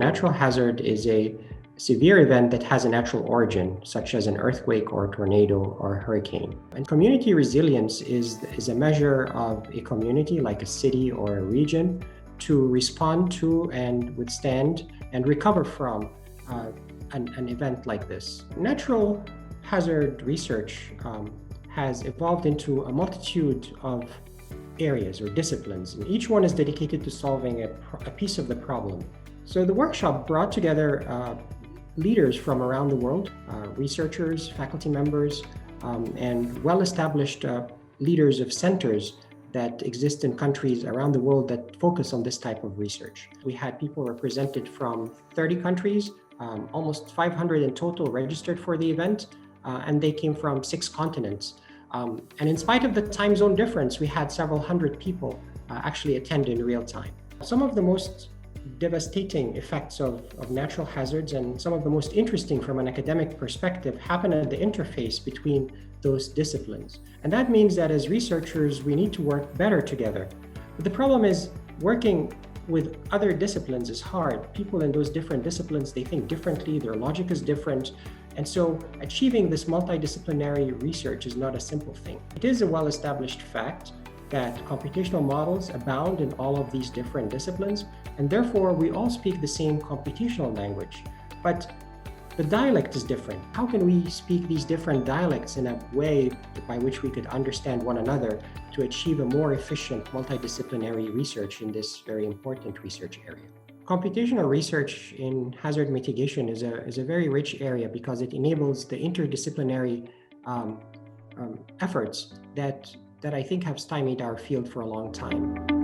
natural hazard is a severe event that has a natural origin, such as an earthquake or a tornado or a hurricane. And community resilience is a measure of a community, like a city or a region, to respond to and withstand and recover from an event like this. Natural hazard research has evolved into a multitude of areas or disciplines, and each one is dedicated to solving a piece of the problem. So the workshop brought together leaders from around the world, researchers, faculty members, and well-established leaders of centers that exist in countries around the world that focus on this type of research. We had people represented from 30 countries, almost 500 in total registered for the event, and they came from 6 continents. And in spite of the time zone difference, we had several hundred people actually attend in real time. Some of the most devastating effects of natural hazards and some of the most interesting from an academic perspective happen at the interface between those disciplines. And that means that as researchers, we need to work better together. But the problem is working with other disciplines is hard. People in those different disciplines, they think differently, their logic is different. And so achieving this multidisciplinary research is not a simple thing. It is a well-established fact that computational models abound in all of these different disciplines, and therefore we all speak the same computational language. But the dialect is different. How can we speak these different dialects in a way by which we could understand one another to achieve a more efficient multidisciplinary research in this very important research area? Computational research in hazard mitigation is a very rich area because it enables the interdisciplinary efforts that I think have stymied our field for a long time.